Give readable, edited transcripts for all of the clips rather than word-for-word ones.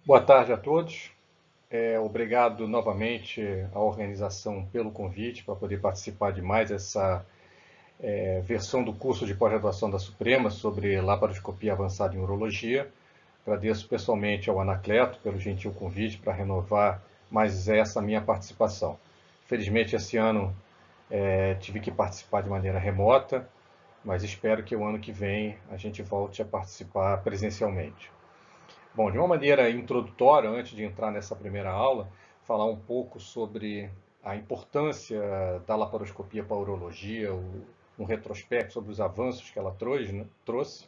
Boa tarde a todos. Obrigado novamente à organização pelo convite para poder participar de mais essa versão do curso de pós-graduação da Suprema sobre laparoscopia avançada em urologia. Agradeço pessoalmente ao Anacleto pelo gentil convite para renovar mais essa minha participação. Felizmente, esse ano tive que participar de maneira remota, mas espero que o ano que vem a gente volte a participar presencialmente. Bom, de uma maneira introdutória, antes de entrar nessa primeira aula, falar um pouco sobre a importância da laparoscopia para a urologia, um retrospecto sobre os avanços que ela trouxe.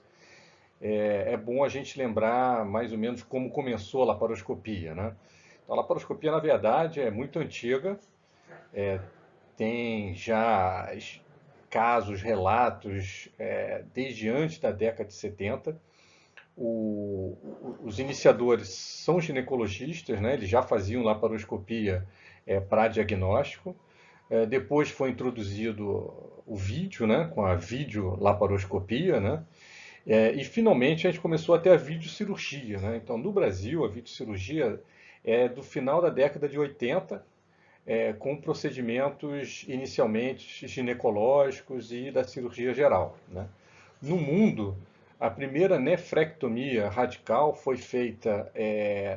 É bom a gente lembrar mais ou menos como começou a laparoscopia, né? Então, a laparoscopia, na verdade, é muito antiga, tem já casos, relatos, desde antes da década de 70. Os iniciadores são ginecologistas, né? Eles já faziam laparoscopia para diagnóstico. Depois foi introduzido o vídeo, né? Com a videolaparoscopia, né? E finalmente a gente começou a ter a videocirurgia, né? Então, no Brasil, a videocirurgia é do final da década de 80, com procedimentos inicialmente ginecológicos e da cirurgia geral, né? No mundo, a primeira nefrectomia radical foi feita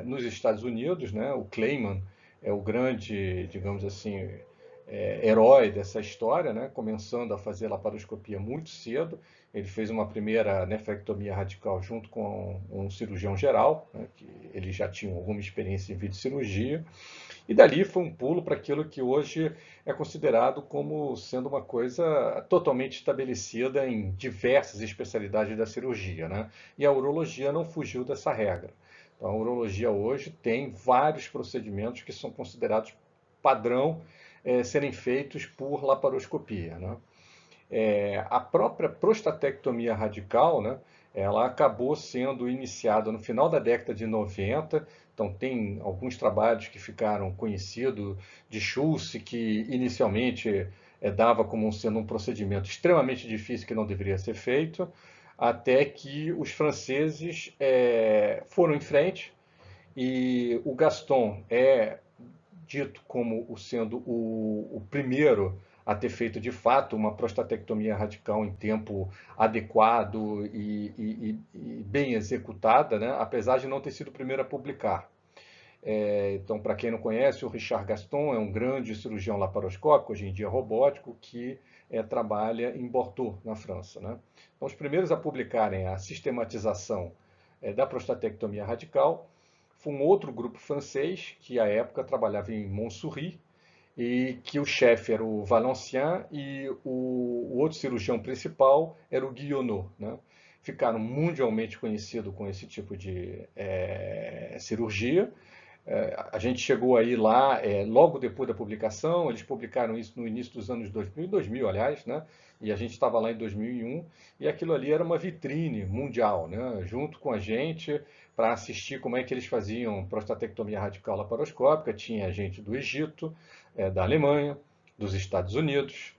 nos Estados Unidos, né? O Clayman é o grande, digamos assim, herói dessa história, né? Começando a fazer laparoscopia muito cedo. Ele fez uma primeira nefrectomia radical junto com um cirurgião geral, né? Que eles já tinham alguma experiência em videocirurgia. E dali foi um pulo para aquilo que hoje é considerado como sendo uma coisa totalmente estabelecida em diversas especialidades da cirurgia, né? E a urologia não fugiu dessa regra. Então, a urologia hoje tem vários procedimentos que são considerados padrão serem feitos por laparoscopia, né? A própria prostatectomia radical, né, ela acabou sendo iniciada no final da década de 90. Então, tem alguns trabalhos que ficaram conhecidos de Schultz, que inicialmente dava como sendo um procedimento extremamente difícil que não deveria ser feito, até que os franceses foram em frente e o Gaston é dito como sendo o primeiro a ter feito de fato uma prostatectomia radical em tempo adequado e bem executada, né? Apesar de não ter sido o primeiro a publicar. Então, para quem não conhece, o Richard Gaston é um grande cirurgião laparoscópico, hoje em dia robótico, que trabalha em Bordeaux, na França, né? Então, os primeiros a publicarem a sistematização da prostatectomia radical foi um outro grupo francês que, à época, trabalhava em Montsouris, e que o chefe era o Valenciennes e o outro cirurgião principal era o Guillonneau, né? Ficaram mundialmente conhecidos com esse tipo de cirurgia. A gente chegou aí lá logo depois da publicação, eles publicaram isso no início dos anos 2000, aliás, né? E a gente estava lá em 2001, e aquilo ali era uma vitrine mundial, né? Junto com a gente, para assistir como é que eles faziam prostatectomia radical laparoscópica. Tinha gente do Egito, da Alemanha, dos Estados Unidos,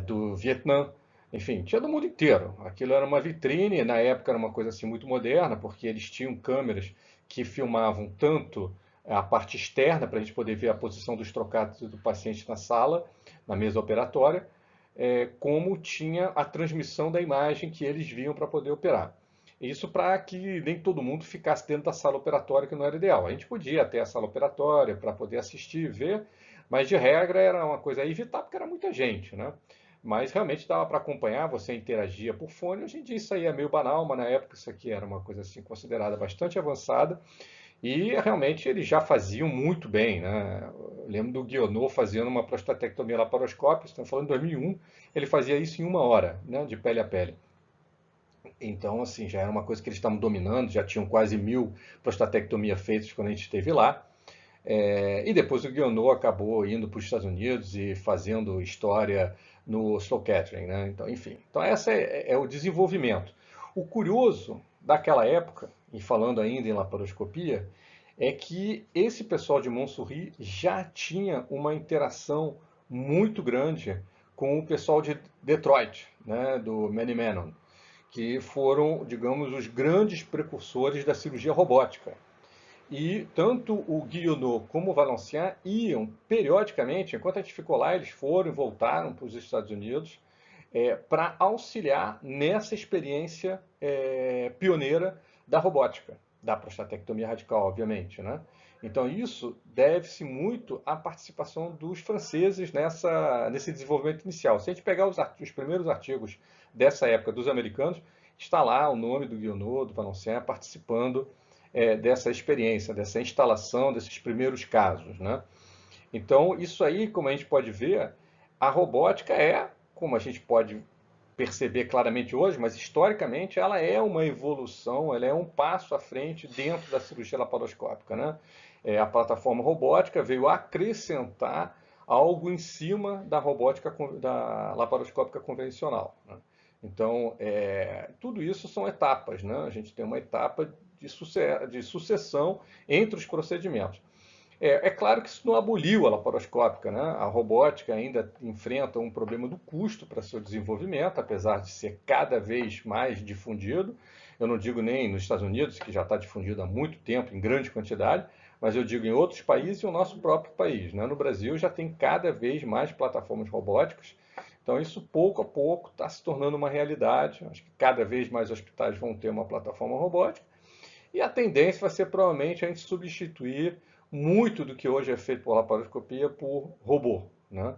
do Vietnã, enfim, tinha do mundo inteiro. Aquilo era uma vitrine, na época era uma coisa assim muito moderna, porque eles tinham câmeras que filmavam tanto a parte externa, para a gente poder ver a posição dos trocados do paciente na sala, na mesa operatória, como tinha a transmissão da imagem que eles viam para poder operar. Isso para que nem todo mundo ficasse dentro da sala operatória, que não era ideal. A gente podia ter a sala operatória para poder assistir, ver, mas de regra era uma coisa a evitar, porque era muita gente, né? Mas realmente dava para acompanhar, você interagia por fone. Hoje em dia isso aí é meio banal, mas na época isso aqui era uma coisa assim considerada bastante avançada. E realmente eles já faziam muito bem, né? Eu lembro do Guionot fazendo uma prostatectomia laparoscópica, estamos falando em 2001, ele fazia isso em 1 hora, né? De pele a pele. Então, assim, já era uma coisa que eles estavam dominando, já tinham quase 1000 prostatectomias feitas quando a gente esteve lá. E depois o Guionot acabou indo para os Estados Unidos e fazendo história no Slow Catering, né? Então, enfim. Então, esse é o desenvolvimento. O curioso daquela época, e falando ainda em laparoscopia, é que esse pessoal de Montsouris já tinha uma interação muito grande com o pessoal de Detroit, né, do Manny Menon, que foram, digamos, os grandes precursores da cirurgia robótica. E tanto o Guiono como o Valenciennes iam periodicamente, enquanto a gente ficou lá, eles foram e voltaram para os Estados Unidos para auxiliar nessa experiência pioneira da robótica, da prostatectomia radical, obviamente, né? Então isso deve-se muito à participação dos franceses nesse desenvolvimento inicial. Se a gente pegar os primeiros artigos dessa época dos americanos, está lá o nome do Guiono, do Valenciennes, participando dessa experiência, dessa instalação, desses primeiros casos, né? Então, isso aí, como a gente pode ver, a robótica como a gente pode perceber claramente hoje, mas historicamente ela é uma evolução, ela é um passo à frente dentro da cirurgia laparoscópica, né? A plataforma robótica veio acrescentar algo em cima da robótica da laparoscópica convencional, né? Então, tudo isso são etapas, né? A gente tem uma etapa de sucessão entre os procedimentos. É claro que isso não aboliu a laparoscópica, né? A robótica ainda enfrenta um problema do custo para seu desenvolvimento, apesar de ser cada vez mais difundido. Eu não digo nem nos Estados Unidos, que já está difundido há muito tempo, em grande quantidade, mas eu digo em outros países e o nosso próprio país, né? No Brasil já tem cada vez mais plataformas robóticas, então isso pouco a pouco está se tornando uma realidade. Acho que cada vez mais hospitais vão ter uma plataforma robótica. E a tendência vai ser provavelmente a gente substituir muito do que hoje é feito por laparoscopia por robô, né?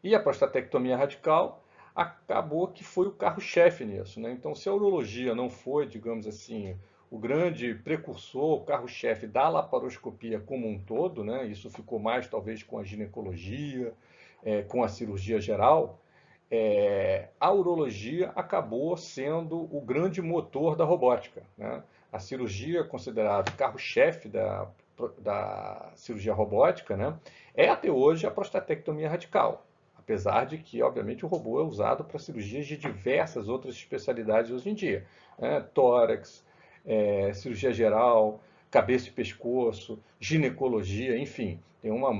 E a prostatectomia radical acabou que foi o carro-chefe nisso, né? Então, se a urologia não foi, digamos assim, o grande precursor, o carro-chefe da laparoscopia como um todo, né? Isso ficou mais talvez com a ginecologia, com a cirurgia geral. A urologia acabou sendo o grande motor da robótica, né? A cirurgia considerada o carro-chefe da cirurgia robótica, né, é até hoje a prostatectomia radical, apesar de que, obviamente, o robô é usado para cirurgias de diversas outras especialidades hoje em dia, né? Tórax, cirurgia geral, cabeça e pescoço, ginecologia, enfim, tem uma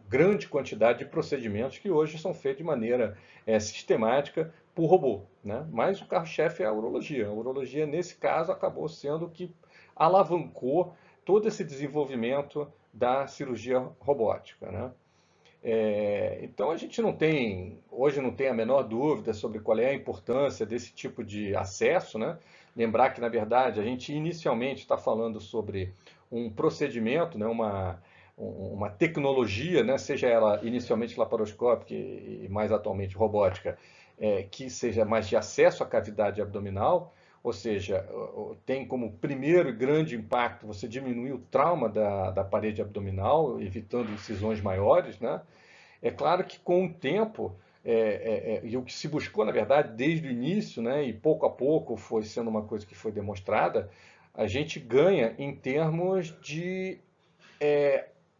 grande quantidade de procedimentos que hoje são feitos de maneira sistemática por robô, né? Mas o carro-chefe é a urologia. A urologia, nesse caso, acabou sendo o que alavancou todo esse desenvolvimento da cirurgia robótica, né? Então a gente hoje não tem a menor dúvida sobre qual é a importância desse tipo de acesso, né? Lembrar que, na verdade, a gente inicialmente está falando sobre um procedimento, né? Uma tecnologia, né? Seja ela inicialmente laparoscópica e mais atualmente robótica, que seja mais de acesso à cavidade abdominal, ou seja, tem como primeiro grande impacto você diminuir o trauma da parede abdominal, evitando incisões maiores, né? É claro que com o tempo, e o que se buscou, na verdade, desde o início, né, e pouco a pouco foi sendo uma coisa que foi demonstrada, a gente ganha em termos de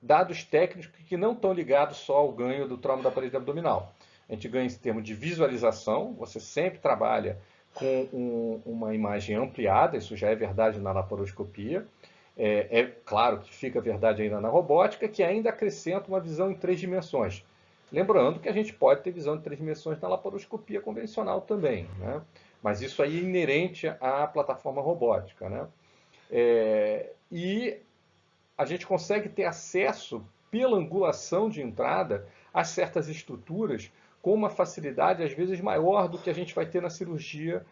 dados técnicos que não estão ligados só ao ganho do trauma da parede abdominal. A gente ganha em termos de visualização, você sempre trabalha com uma imagem ampliada, isso já é verdade na laparoscopia. Claro que fica verdade ainda na robótica, que ainda acrescenta uma visão em 3 dimensões. Lembrando que a gente pode ter visão em 3 dimensões na laparoscopia convencional também, né? Mas isso aí é inerente à plataforma robótica, né? E a gente consegue ter acesso pela angulação de entrada a certas estruturas com uma facilidade às vezes maior do que a gente vai ter na cirurgia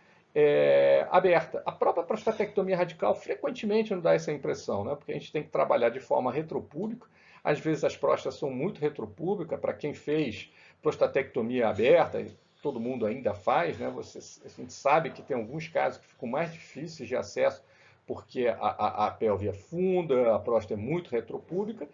aberta. A própria prostatectomia radical frequentemente não dá essa impressão, né? Porque a gente tem que trabalhar de forma retropúbica. Às vezes as próstatas são muito retropúbicas. Para quem fez prostatectomia aberta, todo mundo ainda faz, né? A gente sabe que tem alguns casos que ficam mais difíceis de acesso porque a pelve é funda, a próstata é muito retropúbica,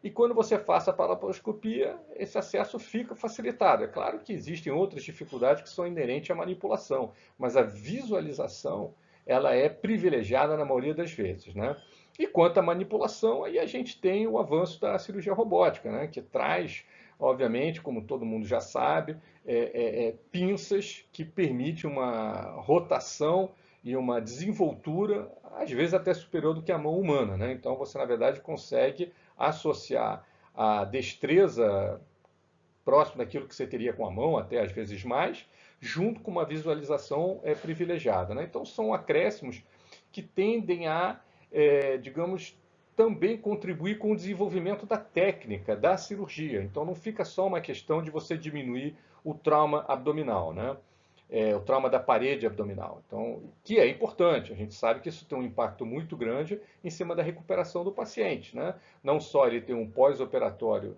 e quando você faz a laparoscopia, esse acesso fica facilitado. É claro que existem outras dificuldades que são inerentes à manipulação, mas a visualização ela é privilegiada na maioria das vezes, né? E quanto à manipulação, aí a gente tem o avanço da cirurgia robótica, né? Que traz, obviamente, como todo mundo já sabe, pinças que permitem uma rotação e uma desenvoltura, às vezes até superior do que a mão humana, né? Então você, na verdade, consegue associar a destreza próximo daquilo que você teria com a mão, até às vezes mais, junto com uma visualização privilegiada, né? Então são acréscimos que tendem a, digamos, também contribuir com o desenvolvimento da técnica da cirurgia. Então não fica só uma questão de você diminuir o trauma abdominal, né? O trauma da parede abdominal. Então, que é importante, a gente sabe que isso tem um impacto muito grande em cima da recuperação do paciente, né? Não só ele tem um pós-operatório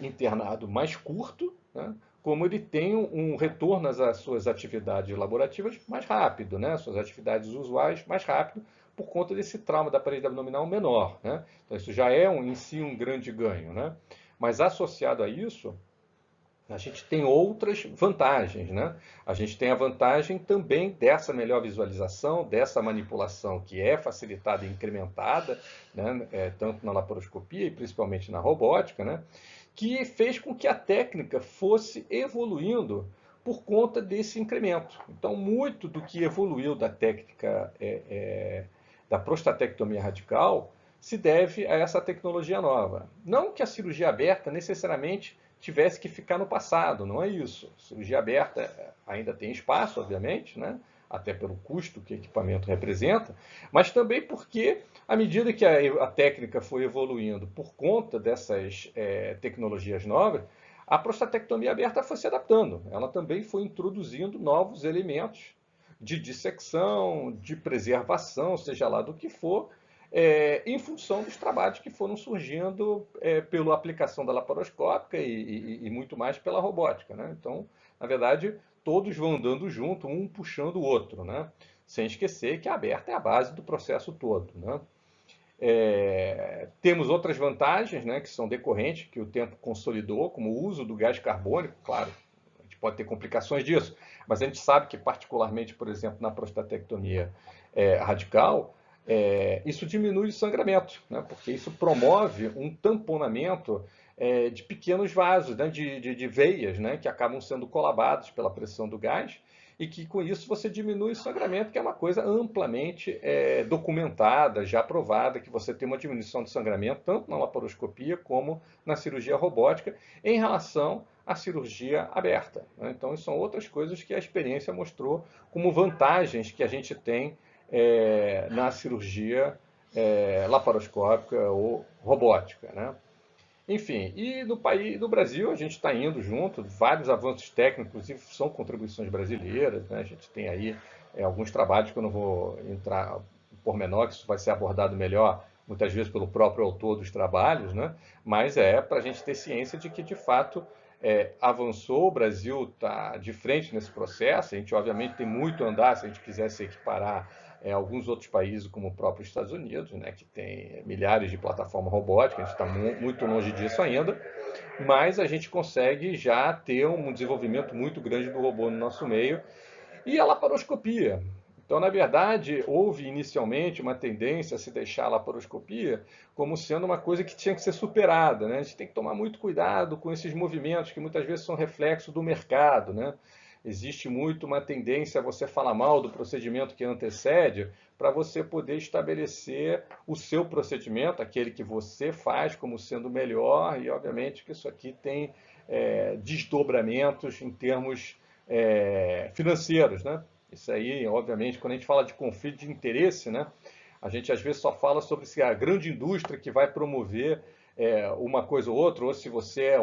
internado mais curto, né? Como ele tem um retorno às suas atividades laborativas mais rápido, né? Suas atividades usuais mais rápido, por conta desse trauma da parede abdominal menor, né? Então isso já é em si um grande ganho, né? Mas associado a isso, a gente tem outras vantagens, né? A gente tem a vantagem também dessa melhor visualização, dessa manipulação que é facilitada e incrementada, né? Tanto na laparoscopia e principalmente na robótica, né? Que fez com que a técnica fosse evoluindo por conta desse incremento. Então, muito do que evoluiu da técnica da prostatectomia radical se deve a essa tecnologia nova. Não que a cirurgia aberta necessariamente tivesse que ficar no passado, não é isso. A cirurgia aberta ainda tem espaço, obviamente, né? Até pelo custo que o equipamento representa, mas também porque, à medida que a técnica foi evoluindo por conta dessas tecnologias novas, a prostatectomia aberta foi se adaptando. Ela também foi introduzindo novos elementos de dissecção, de preservação, seja lá do que for, em função dos trabalhos que foram surgindo pela aplicação da laparoscópica e muito mais pela robótica, né? Então, na verdade, todos vão andando junto, um puxando o outro, né? Sem esquecer que a aberta é a base do processo todo, né? Temos outras vantagens, né, que são decorrentes, que o tempo consolidou, como o uso do gás carbônico, claro, a gente pode ter complicações disso, mas a gente sabe que particularmente, por exemplo, na prostatectomia radical, isso diminui o sangramento, né, porque isso promove um tamponamento de pequenos vasos, né, de veias, né, que acabam sendo colabados pela pressão do gás, e que com isso você diminui o sangramento, que é uma coisa amplamente documentada, já provada, que você tem uma diminuição de sangramento tanto na laparoscopia como na cirurgia robótica em relação à cirurgia aberta, né? Então, são outras coisas que a experiência mostrou como vantagens que a gente tem na cirurgia laparoscópica ou robótica, né? Enfim, e no Brasil a gente está indo junto, vários avanços técnicos, inclusive são contribuições brasileiras, né? A gente tem aí alguns trabalhos que eu não vou entrar em pormenor, que isso vai ser abordado melhor, muitas vezes pelo próprio autor dos trabalhos, né? Mas para a gente ter ciência de que, de fato, avançou, o Brasil está de frente nesse processo, a gente obviamente tem muito a andar se a gente quiser se equiparar alguns outros países, como o próprio Estados Unidos, né, que tem milhares de plataformas robóticas, a gente está muito longe disso ainda, mas a gente consegue já ter um desenvolvimento muito grande do robô no nosso meio. E a laparoscopia. Então, na verdade, houve inicialmente uma tendência a se deixar a laparoscopia como sendo uma coisa que tinha que ser superada, né? A gente tem que tomar muito cuidado com esses movimentos que muitas vezes são reflexo do mercado, né? Existe muito uma tendência a você falar mal do procedimento que antecede para você poder estabelecer o seu procedimento, aquele que você faz como sendo melhor, e obviamente que isso aqui tem desdobramentos em termos financeiros, né? Isso aí, obviamente, quando a gente fala de conflito de interesse, né? A gente às vezes só fala sobre se a grande indústria que vai promover uma coisa ou outra, ou se você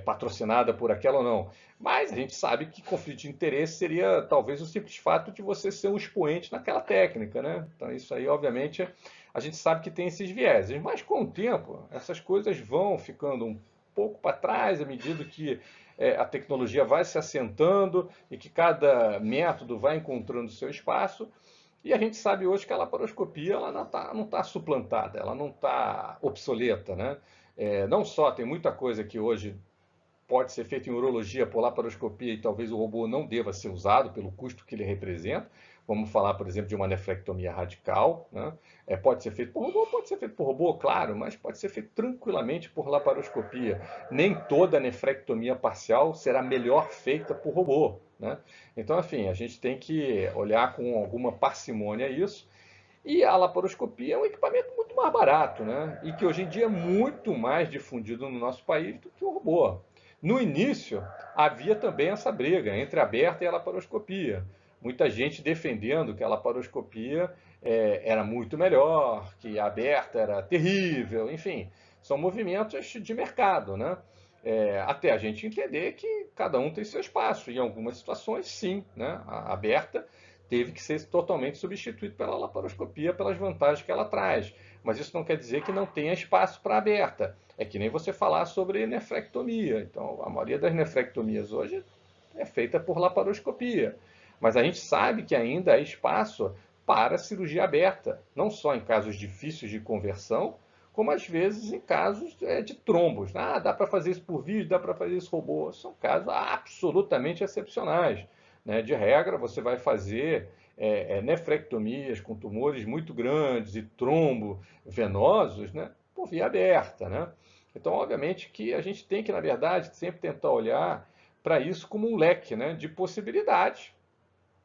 patrocinada por aquela ou não. Mas a gente sabe que conflito de interesse seria talvez o simples fato de você ser um expoente naquela técnica, né? Então isso aí, obviamente, a gente sabe que tem esses vieses. Mas com o tempo, essas coisas vão ficando um pouco para trás à medida que a tecnologia vai se assentando e que cada método vai encontrando seu espaço. E a gente sabe hoje que a laparoscopia ela não tá suplantada, ela não está obsoleta, né? Não só tem muita coisa que hoje pode ser feita em urologia por laparoscopia e talvez o robô não deva ser usado pelo custo que ele representa. Vamos falar, por exemplo, de uma nefrectomia radical, né? Pode ser feito por robô? Pode ser feito por robô, claro, mas pode ser feito tranquilamente por laparoscopia. Nem toda nefrectomia parcial será melhor feita por robô, né? Então, enfim, a gente tem que olhar com alguma parcimônia isso. E a laparoscopia é um equipamento muito mais barato, né? E que hoje em dia é muito mais difundido no nosso país do que o robô. No início, havia também essa briga entre a aberta e a laparoscopia. Muita gente defendendo que a laparoscopia era muito melhor, que a aberta era terrível, enfim, são movimentos de mercado, né? Até a gente entender que cada um tem seu espaço. Em algumas situações, sim, né? A aberta teve que ser totalmente substituída pela laparoscopia pelas vantagens que ela traz. Mas isso não quer dizer que não tenha espaço para a aberta. É que nem você falar sobre nefrectomia. Então, a maioria das nefrectomias hoje é feita por laparoscopia. Mas a gente sabe que ainda há espaço para cirurgia aberta, não só em casos difíceis de conversão, como às vezes em casos de trombos. Ah, dá para fazer isso por vídeo, dá para fazer isso robô. São casos absolutamente excepcionais. Né? De regra, você vai fazer nefrectomias com tumores muito grandes e trombo venosos, né? Por via aberta. Né? Então, obviamente que a gente tem que, na verdade, sempre tentar olhar para isso como um leque, né, de possibilidades.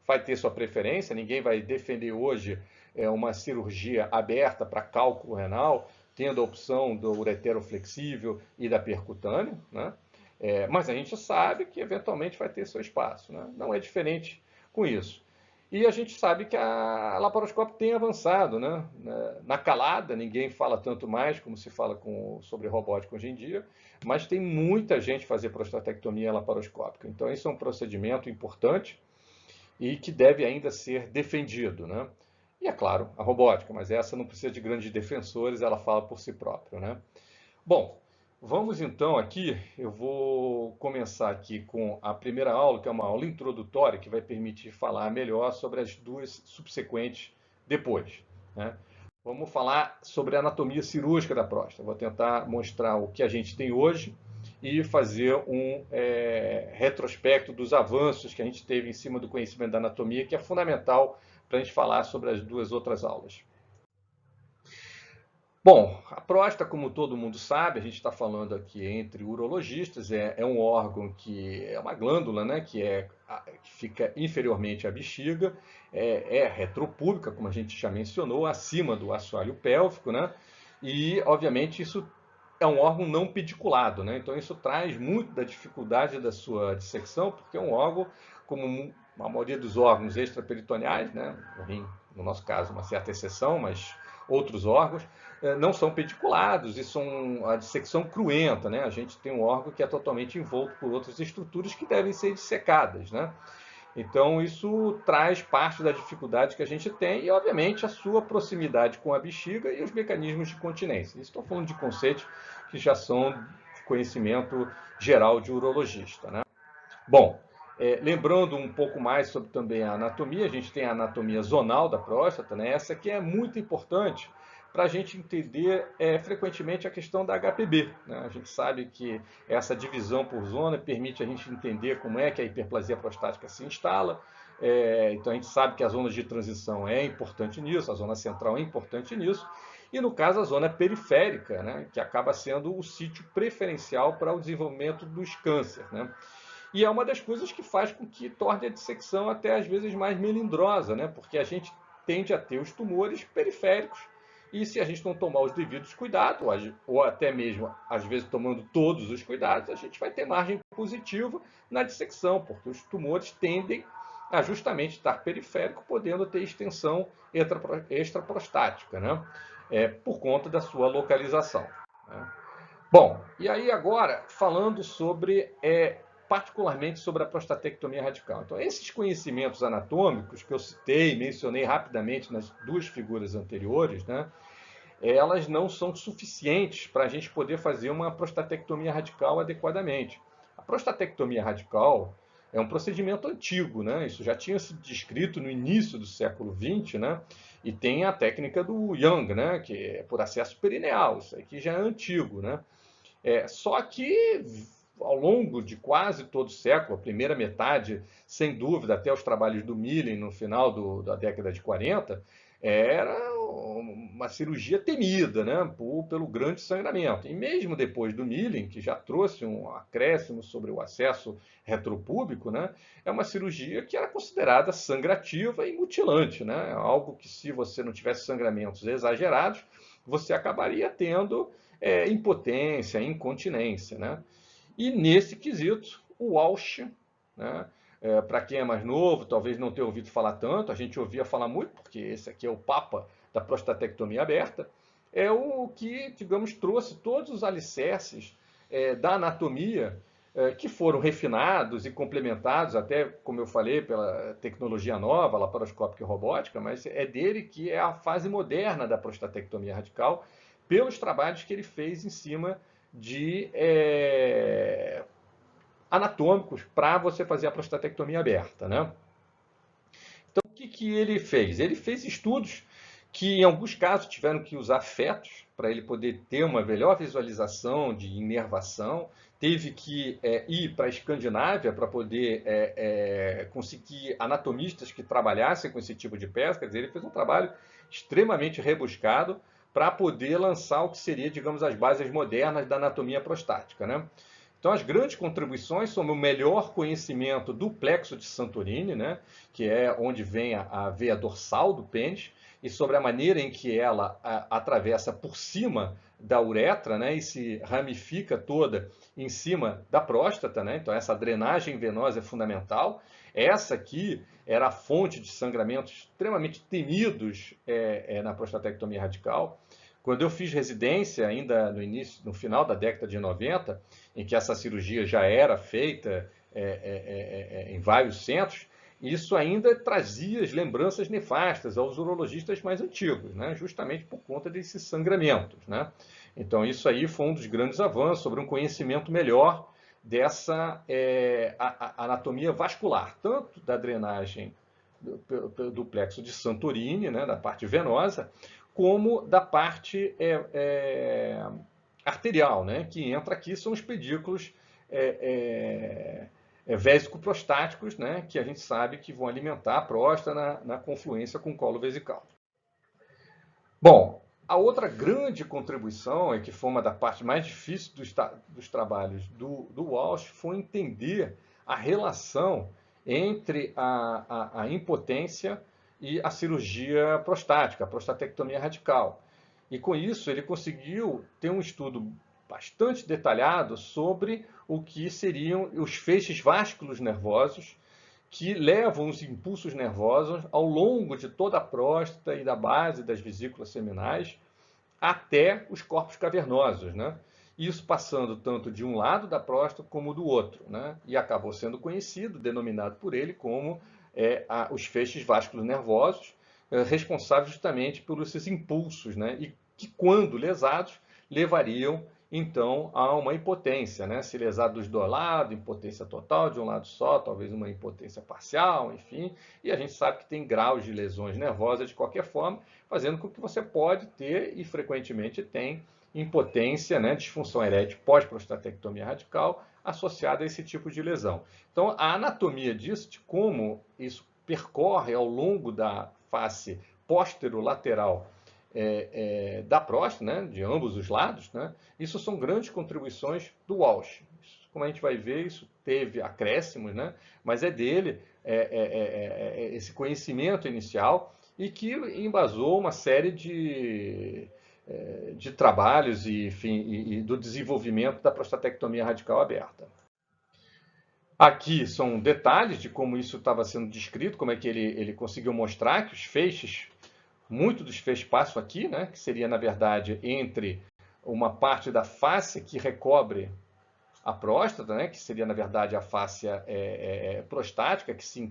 Vai ter sua preferência, ninguém vai defender hoje uma cirurgia aberta para cálculo renal, tendo a opção do uretero flexível e da percutânea, né? Mas a gente sabe que eventualmente vai ter seu espaço, né? Não é diferente com isso. E a gente sabe que a laparoscópio tem avançado, né? Na calada, ninguém fala tanto mais como se fala sobre robótica hoje em dia, mas tem muita gente fazer prostatectomia laparoscópica. Então, isso é um procedimento importante e que deve ainda ser defendido, né? E é claro, a robótica, mas essa não precisa de grandes defensores, ela fala por si própria, né? Bom, vamos então aqui, eu vou começar aqui com a primeira aula, que é uma aula introdutória, que vai permitir falar melhor sobre as duas subsequentes depois, né? Vamos falar sobre a anatomia cirúrgica da próstata. Vou tentar mostrar o que a gente tem hoje e fazer um retrospecto dos avanços que a gente teve em cima do conhecimento da anatomia, que é fundamental para a gente falar sobre as duas outras aulas. Bom, a próstata, como todo mundo sabe, a gente está falando aqui entre urologistas, é um órgão que é uma glândula, né, que fica inferiormente à bexiga, é retropúbica, como a gente já mencionou, acima do assoalho pélvico, né, e, obviamente, isso é um órgão não pediculado, né, então isso traz muito da dificuldade da sua dissecção, porque é um órgão, como a maioria dos órgãos extraperitoneais, né, o rim, no nosso caso, uma certa exceção, mas outros órgãos, não são pediculados e são a dissecção cruenta, né? A gente tem um órgão que é totalmente envolto por outras estruturas que devem ser dissecadas, né? Então isso traz parte da dificuldade que a gente tem e, obviamente, a sua proximidade com a bexiga e os mecanismos de continência. Estou falando de conceitos que já são de conhecimento geral de urologista, né? Bom, lembrando um pouco mais sobre também a anatomia, a gente tem a anatomia zonal da próstata, né? Essa aqui é muito importante para a gente entender frequentemente a questão da HPB. Né? A gente sabe que essa divisão por zona permite a gente entender como é que a hiperplasia prostática se instala. Então a gente sabe que a zona de transição é importante nisso, a zona central é importante nisso. E no caso a zona periférica, né? Que acaba sendo o sítio preferencial para o desenvolvimento dos cânceres. Né? E é uma das coisas que faz com que torne a dissecção até às vezes mais melindrosa, né? Porque a gente tende a ter os tumores periféricos e se a gente não tomar os devidos cuidados, ou até mesmo às vezes tomando todos os cuidados, a gente vai ter margem positiva na dissecção, porque os tumores tendem a justamente estar periférico, podendo ter extensão extraprostática, né? Por conta da sua localização. Né? Bom, e aí agora falando sobre particularmente sobre a prostatectomia radical. Então, esses conhecimentos anatômicos que eu citei, mencionei rapidamente nas duas figuras anteriores, né, elas não são suficientes para a gente poder fazer uma prostatectomia radical adequadamente. A prostatectomia radical é um procedimento antigo, né? Isso já tinha sido descrito no início do século XX, né? E tem a técnica do Young, né? Que é por acesso perineal. Isso aqui já é antigo, né? Só que ao longo de quase todo o século, a primeira metade, sem dúvida, até os trabalhos do Millen no final da década de 40, era uma cirurgia temida, né, pelo grande sangramento. E mesmo depois do Millen, que já trouxe um acréscimo sobre o acesso retropúbico, né, é uma cirurgia que era considerada sangrativa e mutilante, né, algo que se você não tivesse sangramentos exagerados, você acabaria tendo impotência, incontinência, né? E nesse quesito, o Walsh, né, Para quem é mais novo, talvez não tenha ouvido falar tanto, a gente ouvia falar muito, porque esse aqui é o papa da prostatectomia aberta, é o que, digamos, trouxe todos os alicerces da anatomia que foram refinados e complementados, até, como eu falei, pela tecnologia nova, laparoscópica e robótica, mas é dele que é a fase moderna da prostatectomia radical, pelos trabalhos que ele fez em cima de anatômicos para você fazer a prostatectomia aberta, né? Então, o que ele fez? Ele fez estudos que, em alguns casos, tiveram que usar fetos para ele poder ter uma melhor visualização de inervação, teve que ir para a Escandinávia para poder conseguir anatomistas que trabalhassem com esse tipo de peça, quer dizer, ele fez um trabalho extremamente rebuscado para poder lançar o que seria, digamos, as bases modernas da anatomia prostática, né? Então, as grandes contribuições são o melhor conhecimento do plexo de Santorini, né, que é onde vem a veia dorsal do pênis, e sobre a maneira em que ela atravessa por cima da uretra, né, e se ramifica toda em cima da próstata, né? Então, essa drenagem venosa é fundamental. Essa aqui era a fonte de sangramentos extremamente temidos na prostatectomia radical. Quando eu fiz residência, ainda no final da década de 90, em que essa cirurgia já era feita em vários centros, isso ainda trazia as lembranças nefastas aos urologistas mais antigos, né? Justamente por conta desses sangramentos, né? Então, isso aí foi um dos grandes avanços sobre um conhecimento melhor dessa anatomia vascular, tanto da drenagem do plexo de Santorini, né, da parte venosa, como da parte arterial, né, que entra aqui, são os pedículos vésico-prostáticos, né, que a gente sabe que vão alimentar a próstata na confluência com o colo vesical. Bom, a outra grande contribuição, que foi uma da parte mais difícil dos trabalhos do Walsh, foi entender a relação entre a impotência e a cirurgia prostática, a prostatectomia radical. E com isso ele conseguiu ter um estudo bastante detalhado sobre o que seriam os feixes vasculos nervosos que levam os impulsos nervosos ao longo de toda a próstata e da base das vesículas seminais até os corpos cavernosos, né? Isso passando tanto de um lado da próstata como do outro, né? E acabou sendo conhecido, denominado por ele como os feixes vasculos nervosos, responsáveis justamente por esses impulsos, né? E que, quando lesados, levariam então a uma impotência, né? Se lesado dos dois lados, impotência total de um lado só, talvez uma impotência parcial, enfim. E a gente sabe que tem graus de lesões nervosas de qualquer forma, fazendo com que você pode ter e frequentemente tem impotência, né? Disfunção erétil pós-prostatectomia radical associada a esse tipo de lesão. Então, a anatomia disso, de como isso percorre ao longo da face posterolateral da próstata, né, de ambos os lados, né, isso são grandes contribuições do Walsh. Como a gente vai ver, isso teve acréscimos, né, mas é dele esse conhecimento inicial e que embasou uma série de trabalhos e do desenvolvimento da prostatectomia radical aberta. Aqui são detalhes de como isso estava sendo descrito, como é que ele conseguiu mostrar que os feixes, muito dos feixes passam aqui, né, que seria, na verdade, entre uma parte da face que recobre a próstata, né, que seria, na verdade, a fáscia prostática, que se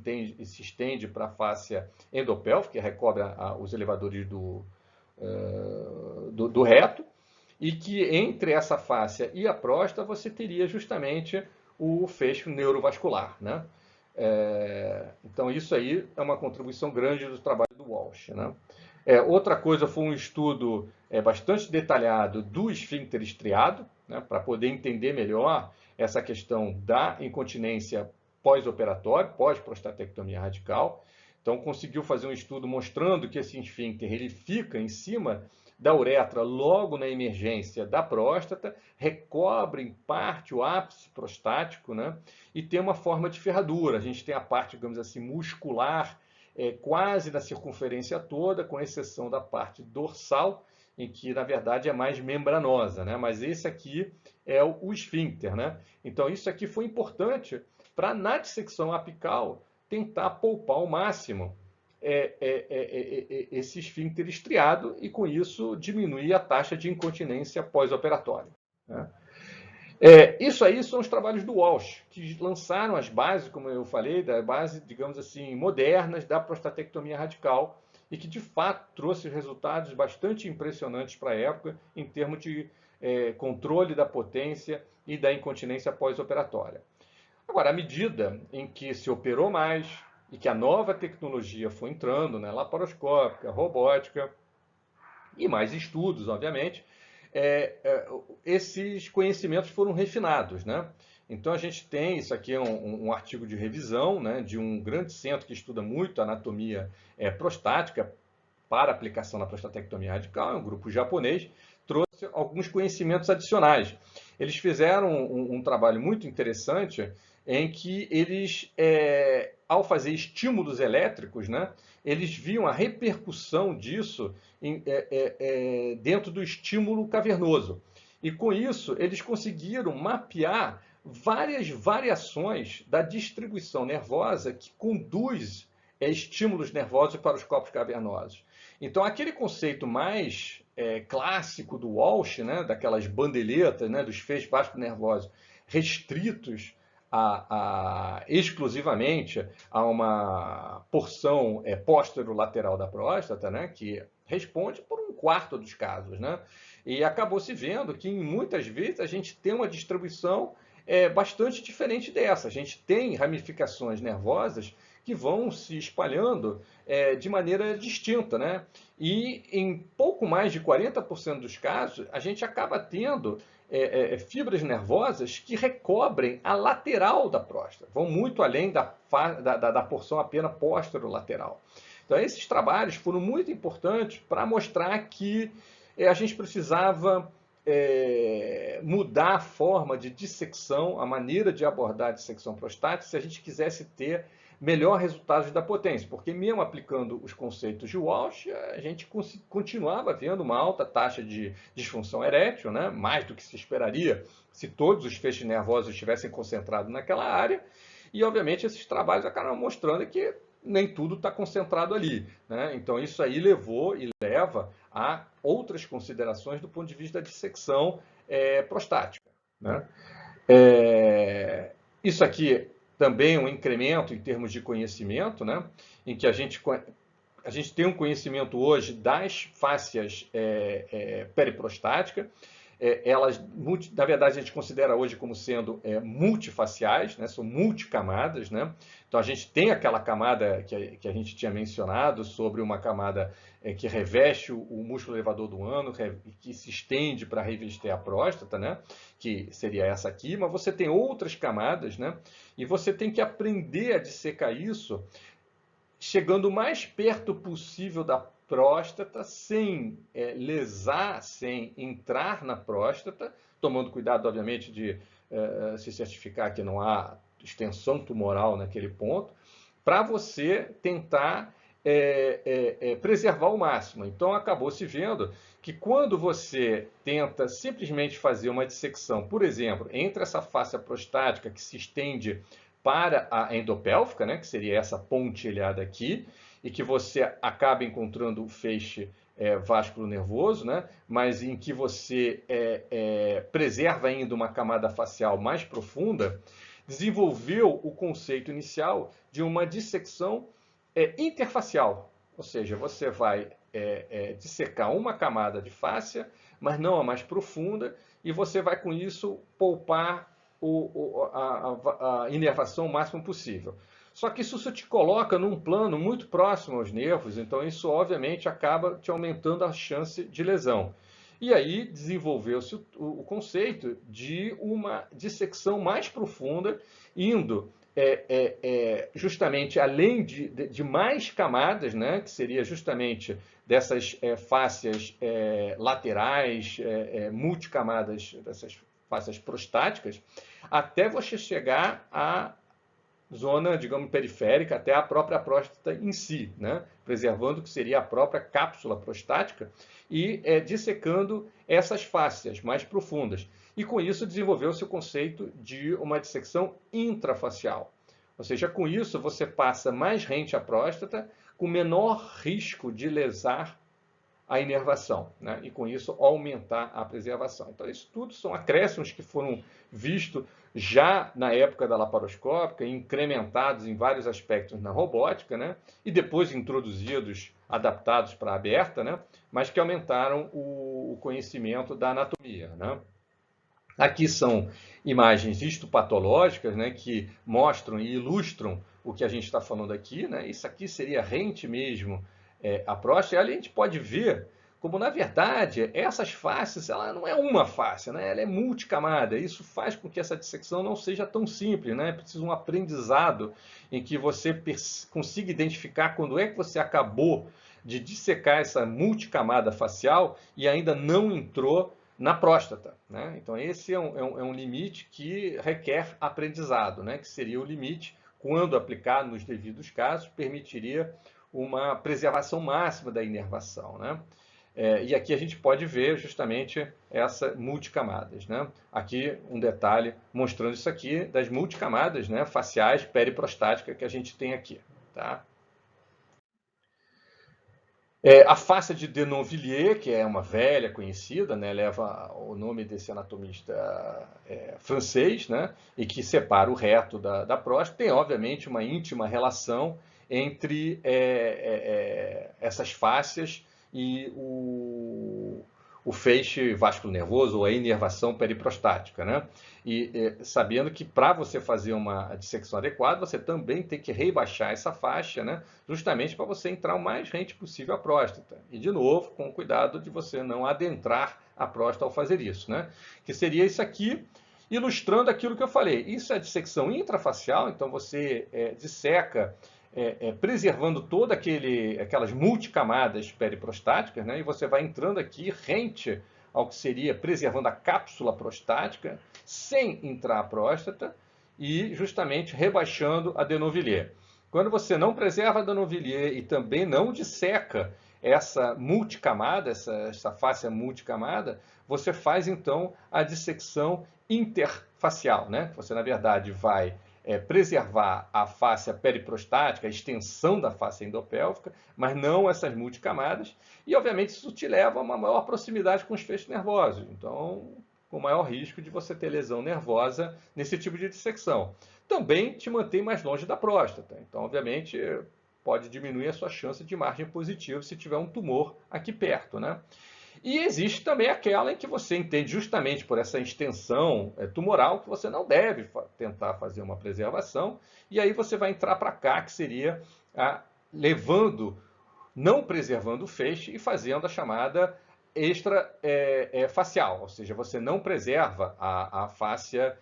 estende para a fáscia endopélvica, que recobre os elevadores do reto, e que entre essa fáscia e a próstata você teria justamente o feixe neurovascular, né? Então, isso aí é uma contribuição grande do trabalho do Walsh, né? Outra coisa foi um estudo bastante detalhado do esfíncter estriado, né, para poder entender melhor essa questão da incontinência pós-operatória, pós-prostatectomia radical. Então, conseguiu fazer um estudo mostrando que esse esfíncter ele fica em cima da uretra logo na emergência da próstata, recobre em parte o ápice prostático, né, e tem uma forma de ferradura. A gente tem a parte, digamos assim, muscular, quase na circunferência toda, com exceção da parte dorsal, em que, na verdade, é mais membranosa, né? Mas esse aqui é o esfíncter, né? Então, isso aqui foi importante para, na dissecção apical, tentar poupar ao máximo esse esfíncter estriado e, com isso, diminuir a taxa de incontinência pós-operatória, né? Isso aí são os trabalhos do Walsh, que lançaram as bases, como eu falei, da base, digamos assim, modernas da prostatectomia radical e que, de fato, trouxe resultados bastante impressionantes para a época em termos de controle da potência e da incontinência pós-operatória. Agora, à medida em que se operou mais e que a nova tecnologia foi entrando, né, laparoscópica, robótica e mais estudos, obviamente, esses conhecimentos foram refinados, né? Então a gente tem, isso aqui é um artigo de revisão, né, de um grande centro que estuda muito a anatomia prostática para aplicação na prostatectomia radical, é um grupo japonês, trouxe alguns conhecimentos adicionais. Eles fizeram um trabalho muito interessante em que eles, ao fazer estímulos elétricos, né, eles viam a repercussão disso dentro do estímulo cavernoso. E com isso, eles conseguiram mapear várias variações da distribuição nervosa que conduz estímulos nervosos para os corpos cavernosos. Então, aquele conceito mais clássico do Walsh, né, daquelas bandeletas, né, dos feixes vasculonervosos restritos exclusivamente a uma porção póstero-lateral da próstata, né, que responde por 1/4 dos casos, né? E acabou se vendo que, muitas vezes, a gente tem uma distribuição bastante diferente dessa. A gente tem ramificações nervosas que vão se espalhando de maneira distinta, né? E em pouco mais de 40% dos casos, a gente acaba tendo fibras nervosas que recobrem a lateral da próstata, vão muito além da porção apenas póstero-lateral. Então, esses trabalhos foram muito importantes para mostrar que a gente precisava mudar a forma de dissecção, a maneira de abordar a dissecção prostática, se a gente quisesse ter melhor resultado da potência, porque mesmo aplicando os conceitos de Walsh, a gente continuava vendo uma alta taxa de disfunção erétil, né? Mais do que se esperaria se todos os feixes nervosos estivessem concentrados naquela área, e obviamente esses trabalhos acabam mostrando que nem tudo está concentrado ali, né? Então isso aí levou e leva a outras considerações do ponto de vista da dissecção prostática, né? Isso aqui também um incremento em termos de conhecimento, né, em que a gente tem um conhecimento hoje das fáscias periprostáticas. Elas, na verdade, a gente considera hoje como sendo multifaciais, né, são multicamadas, né? Então a gente tem aquela camada que a gente tinha mencionado sobre uma camada que reveste o músculo elevador do ânus, que se estende para revestir a próstata, né? Que seria essa aqui, mas você tem outras camadas, né? E você tem que aprender a dissecar isso chegando o mais perto possível da próstata, sem lesar, sem entrar na próstata, tomando cuidado, obviamente, de se certificar que não há extensão tumoral naquele ponto, para você tentar preservar o máximo. Então, acabou se vendo que quando você tenta simplesmente fazer uma dissecção, por exemplo, entre essa face prostática que se estende para a endopélvica, né, que seria essa pontilhada aqui, e que você acaba encontrando o feixe vasculo-nervoso, né, mas em que você preserva ainda uma camada facial mais profunda, desenvolveu o conceito inicial de uma dissecção interfacial, ou seja, você vai dissecar uma camada de fáscia, mas não a mais profunda, e você vai com isso poupar a inervação o máximo possível. Só que isso te coloca num plano muito próximo aos nervos, então isso obviamente acaba te aumentando a chance de lesão. E aí desenvolveu-se o conceito de uma dissecção mais profunda, indo justamente além de mais camadas, né, que seria justamente dessas fáscias laterais, multicamadas, dessas fáscias prostáticas, até você chegar a zona, digamos, periférica até a própria próstata em si, né? Preservando o que seria a própria cápsula prostática e dissecando essas fáscias mais profundas. E com isso desenvolveu-se o conceito de uma dissecção intrafacial. Ou seja, com isso você passa mais rente à próstata, com menor risco de lesar a inervação, né? E com isso aumentar a preservação. Então, isso tudo são acréscimos que foram vistos já na época da laparoscópica, incrementados em vários aspectos na robótica, né? E depois introduzidos, adaptados para a aberta, né? Mas que aumentaram o conhecimento da anatomia, né? Aqui são imagens histopatológicas, né, que mostram e ilustram o que a gente está falando aqui, né? Isso aqui seria rente mesmo a próstata. E ali a gente pode ver como, na verdade, essas faces, ela não é uma face, né? Ela é multicamada. Isso faz com que essa dissecção não seja tão simples, né? É preciso um aprendizado em que você consiga identificar quando é que você acabou de dissecar essa multicamada facial e ainda não entrou na próstata, né? Então esse é um limite que requer aprendizado, né? Que seria o limite, quando aplicado nos devidos casos, permitiria uma preservação máxima da inervação, né? E aqui a gente pode ver justamente essas multicamadas, né? Aqui um detalhe mostrando isso aqui das multicamadas, né, faciais periprostáticas que a gente tem aqui, tá? A face de Denonvilliers, que é uma velha conhecida, né, leva o nome desse anatomista francês, né, e que separa o reto da próstata, tem obviamente uma íntima relação entre essas fáscias e o feixe vasculonervoso ou a inervação periprostática, né? E sabendo que para você fazer uma dissecção adequada, você também tem que rebaixar essa faixa, né? Justamente para você entrar o mais rente possível à próstata. E, de novo, com o cuidado de você não adentrar a próstata ao fazer isso, né? Que seria isso aqui, ilustrando aquilo que eu falei. Isso é dissecção intrafacial, então você disseca preservando todas aquelas multicamadas periprostáticas, né? E você vai entrando aqui rente ao que seria preservando a cápsula prostática, sem entrar a próstata e justamente rebaixando a Denonvilliers. Quando você não preserva a Denonvilliers e também não disseca essa multicamada, essa face multicamada, você faz então a dissecção interfacial, né? Você, na verdade, vai preservar a face periprostática, a extensão da face endopélvica, mas não essas multicamadas. E, obviamente, isso te leva a uma maior proximidade com os feixes nervosos. Então, com maior risco de você ter lesão nervosa nesse tipo de dissecção. Também te mantém mais longe da próstata. Então, obviamente, pode diminuir a sua chance de margem positiva se tiver um tumor aqui perto, né? E existe também aquela em que você entende justamente por essa extensão tumoral que você não deve tentar fazer uma preservação, e aí você vai entrar para cá, que seria levando, não preservando o feixe e fazendo a chamada extrafacial, ou seja, você não preserva a fáscia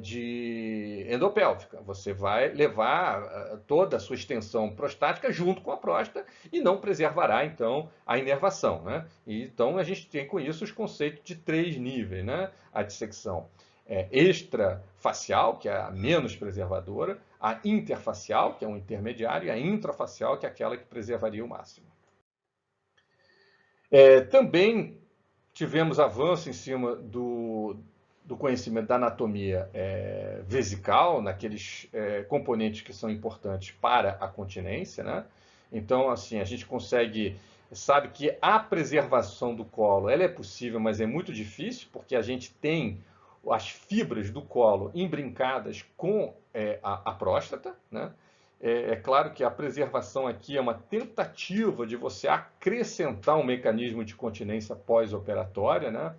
de endopélvica. Você vai levar toda a sua extensão prostática junto com a próstata e não preservará, então, a inervação, né? E, então, a gente tem com isso os conceitos de 3 níveis, né? A dissecção extrafacial, que é a menos preservadora, a interfacial, que é um intermediário, e a intrafacial, que é aquela que preservaria o máximo. Também tivemos avanço em cima do conhecimento da anatomia vesical, naqueles componentes que são importantes para a continência, né? Então, assim, a gente sabe que a preservação do colo ela é possível, mas é muito difícil, porque a gente tem as fibras do colo imbrincadas com a próstata, né? É claro que a preservação aqui é uma tentativa de você acrescentar um mecanismo de continência pós-operatória, né?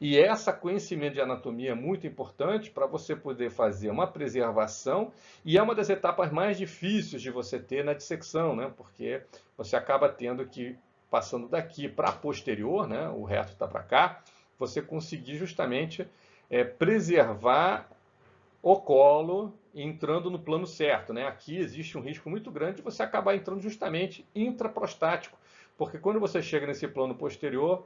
E esse conhecimento de anatomia é muito importante para você poder fazer uma preservação, e é uma das etapas mais difíceis de você ter na dissecção, né? Porque você acaba tendo que, passando daqui para posterior, né? O reto está para cá, você conseguir justamente preservar o colo entrando no plano certo, né? Aqui existe um risco muito grande de você acabar entrando justamente intraprostático, porque quando você chega nesse plano posterior,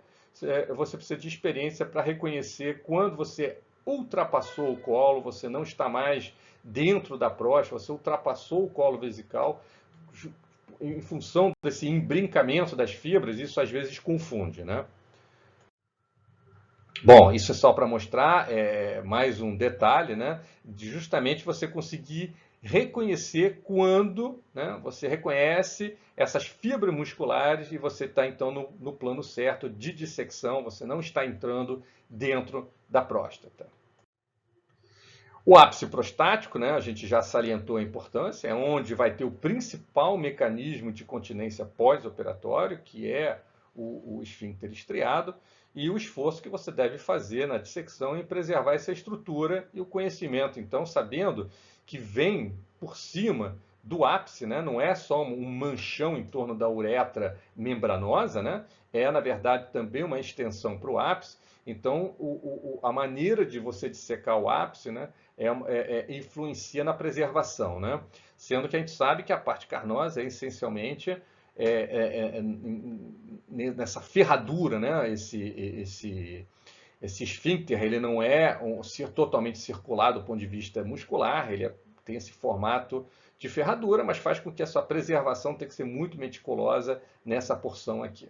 você precisa de experiência para reconhecer quando você ultrapassou o colo, você não está mais dentro da próstata, você ultrapassou o colo vesical, em função desse embrincamento das fibras, isso às vezes confunde, né? Bom, isso é só para mostrar mais um detalhe, né, de justamente você conseguir reconhecer quando, né, você reconhece essas fibras musculares e você está então no plano certo de dissecção, você não está entrando dentro da próstata. O ápice prostático, né, a gente já salientou a importância, é onde vai ter o principal mecanismo de continência pós-operatório, que é o esfíncter estriado, e o esforço que você deve fazer na dissecção em preservar essa estrutura e o conhecimento. Então, sabendo que vem por cima do ápice, né, não é só um manchão em torno da uretra membranosa, né, é, na verdade, também uma extensão para o ápice. Então, a maneira de você dissecar o ápice, né, influencia na preservação, né? Sendo que a gente sabe que a parte carnosa é essencialmente nessa ferradura, né? Esse esfíncter, ele não é totalmente circular do ponto de vista muscular, ele tem esse formato de ferradura, mas faz com que a sua preservação tenha que ser muito meticulosa nessa porção aqui.